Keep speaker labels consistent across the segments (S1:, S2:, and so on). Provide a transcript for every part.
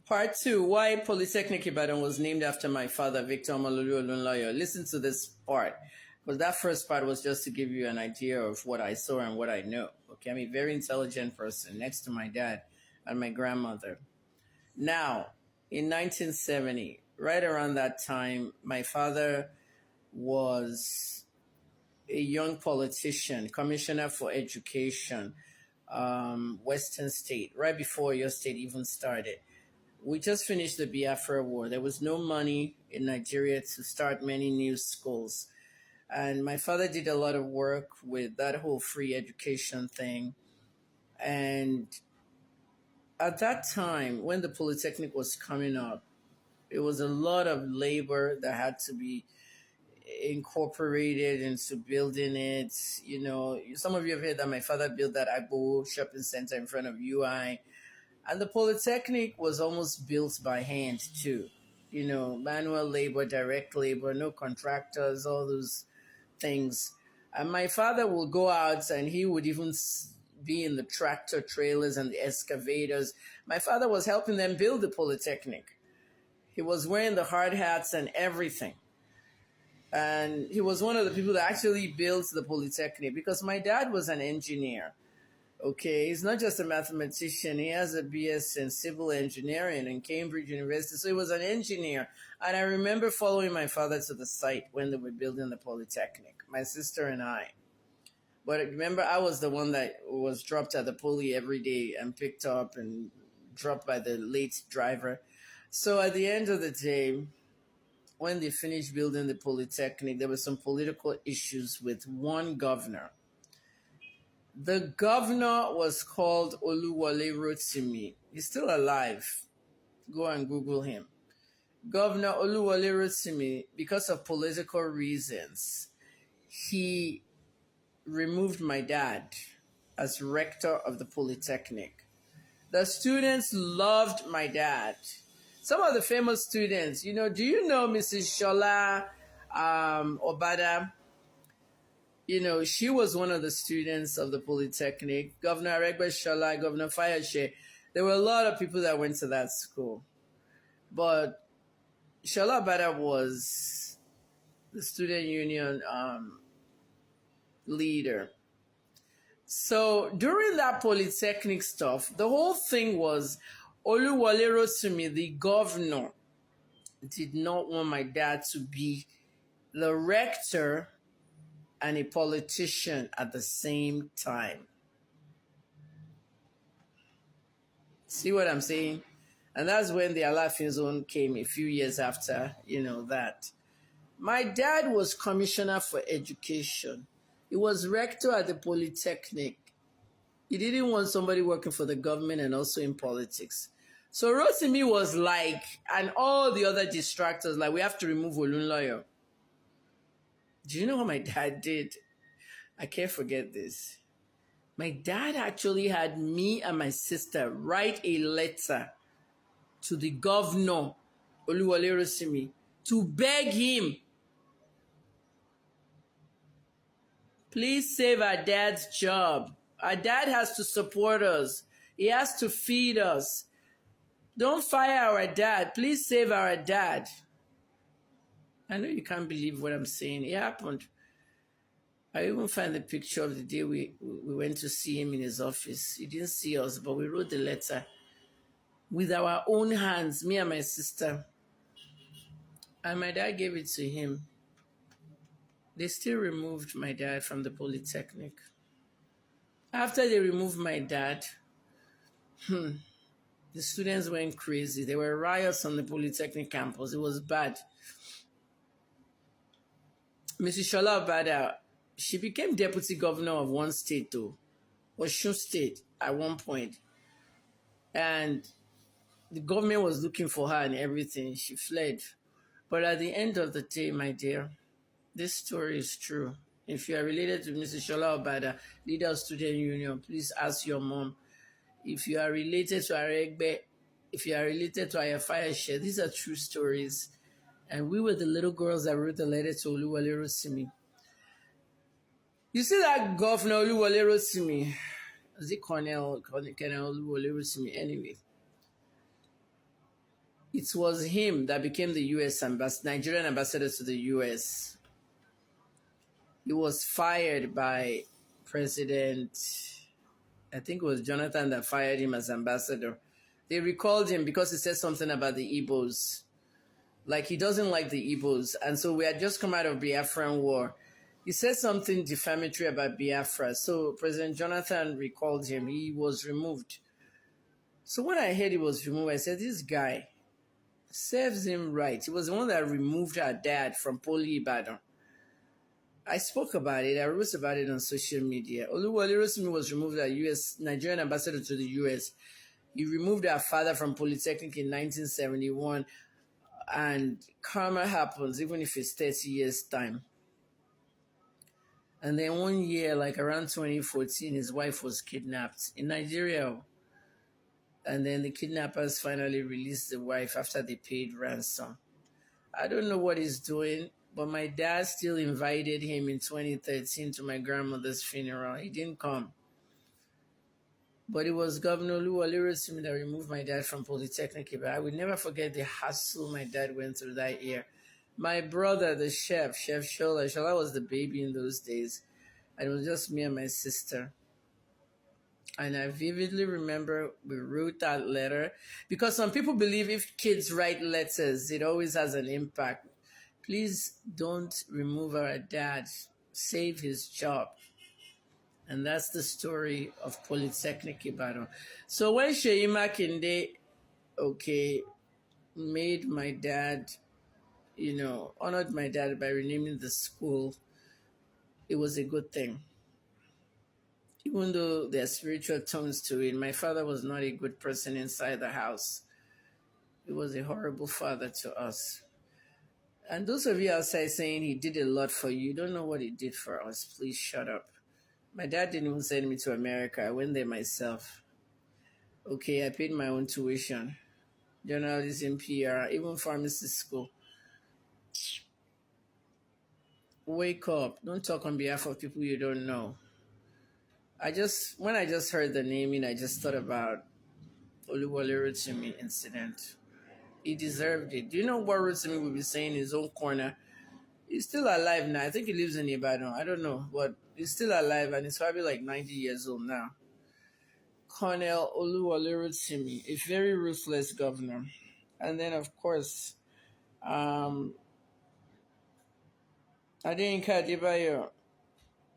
S1: Part two, why Polytechnic Ibadan was named after my father, Victor Omalolu Olunloyo. Listen to this part, because that first part was just to give you an idea of what I saw and what I know. Okay, I'm a very intelligent person next to my dad and my grandmother. Now, in 1970, right around that time, my father was a young politician, commissioner for education, Western State, right before your state even started. We just finished the Biafra War. There was no money in Nigeria to start many new schools. And my father did a lot of work with that whole free education thing. And at that time, when the Polytechnic was coming up, it was a lot of labor that had to be incorporated into building it. You know, some of you have heard that my father built that Agbo shopping center in front of UI. And the Polytechnic was almost built by hand too. You know, manual labor, direct labor, no contractors, all those things. And my father will go out and he would even be in the tractor trailers and the excavators. My father was helping them build the Polytechnic. He was wearing the hard hats and everything. And he was one of the people that actually built the Polytechnic because my dad was an engineer. Okay, he's not just a mathematician. He has a BS in civil engineering in Cambridge University. So he was an engineer. And I remember following my father to the site when they were building the Polytechnic, my sister and I. But remember, I was the one that was dropped at the poly every day and picked up and dropped by the late driver. So at the end of the day, when they finished building the Polytechnic, there were some political issues with one governor. The governor was called Oluwole Rotimi. He's still alive. Go and Google him. Governor Oluwole Rotimi, because of political reasons, he removed my dad as rector of the Polytechnic. The students loved my dad. Some of the famous students, do you know Mrs. Shola Obada? She was one of the students of the Polytechnic. Governor Aregbe Shola, Governor Fayose. There were a lot of people that went to that school. But Shola Obada was the student union leader. So during that Polytechnic stuff, the whole thing was Oluwole Rotimi, the governor, did not want my dad to be the rector and a politician at the same time. See what I'm saying? And that's when the Alafin zone came a few years after, that. My dad was commissioner for education. He was rector at the Polytechnic. He didn't want somebody working for the government and also in politics. So Rotimi was like, and all the other distractors, like, we have to remove Olunloyo. Do you know what my dad did? I can't forget this. My dad actually had me and my sister write a letter to the governor, Oluwole Rotimi, to beg him, please save our dad's job. Our dad has to support us. He has to feed us. Don't fire our dad. Please save our dad. I know you can't believe what I'm saying. It happened. I even find the picture of the day we went to see him in his office. He didn't see us, but we wrote the letter with our own hands, me and my sister. And my dad gave it to him. They still removed my dad from the Polytechnic. After they removed my dad, the students went crazy. There were riots on the Polytechnic campus. It was bad. Mrs. Shola Obada, she became deputy governor of one state though, Osun State at one point. And the government was looking for her and everything. She fled. But at the end of the day, my dear, this story is true. If you are related to Mrs. Shola Obada, leader of student union, please ask your mom. If you are related to Aregbe, if you are related to Ayafayashe, these are true stories. And we were the little girls that wrote the letter to Oluwole Rotimi. You see that Governor Oluwole Rotimi, is it Colonel Oluwole Rotimi anyway? It was him that became the U.S. Nigerian ambassador to the U.S. He was fired by President, I think it was Jonathan that fired him as ambassador. They recalled him because he said something about the Igbos. Like he doesn't like the Igbos. And so we had just come out of Biafran War. He said something defamatory about Biafra. So President Jonathan recalled him. He was removed. So when I heard he was removed, I said, this guy serves him right. He was the one that removed our dad from Poly Ibadan. I spoke about it. I wrote about it on social media. Oluwole Rotimi was removed as US Nigerian ambassador to the US. He removed our father from Polytechnic in 1971. And karma happens even if it's 30 years' time. And then one year, like around 2014, his wife was kidnapped in Nigeria. And then the kidnappers finally released the wife after they paid ransom. I don't know what he's doing, but my dad still invited him in 2013 to my grandmother's funeral. He didn't come. But it was Governor Oluwole Rotimi that removed my dad from Polytechnic. But I will never forget the hassle my dad went through that year. My brother, the Chef Shola was the baby in those days. And it was just me and my sister. And I vividly remember we wrote that letter because some people believe if kids write letters, it always has an impact. Please don't remove our dad. Save his job. And that's the story of Polytechnic Ibadan. So when Sheyi Makinde, made my dad, honored my dad by renaming the school, it was a good thing. Even though there are spiritual tones to it, my father was not a good person inside the house. He was a horrible father to us. And those of you outside saying he did a lot for you, don't know what he did for us. Please shut up. My dad didn't even send me to America. I went there myself. I paid my own tuition. Journalism, PR, even pharmacy school. Wake up. Don't talk on behalf of people you don't know. When I just heard the naming, I just thought about Oluwole Rotimi incident. He deserved it. Do you know what Rotimi would be saying in his own corner? He's still alive now. I think he lives in Ibadan. I don't know, but he's still alive and he's probably like 90 years old now. Colonel Oluwole Rotimi, a very ruthless governor. And then, of course, Adeyinka Adebayo,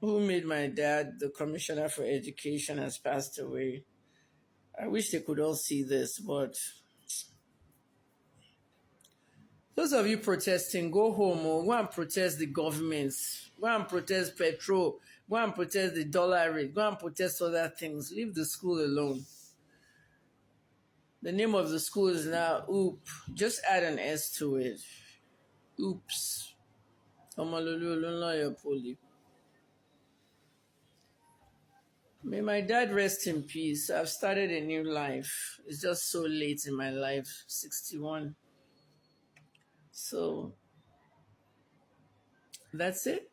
S1: who made my dad the commissioner for education, has passed away. I wish they could all see this, but those of you protesting, go home or go and protest the governments. Go and protest petrol. Go and protest the dollar rate. Go and protest other things. Leave the school alone. The name of the school is now OOP. Just add an S to it. Oops. Poly. May my dad rest in peace. I've started a new life. It's just so late in my life, 61. So that's it.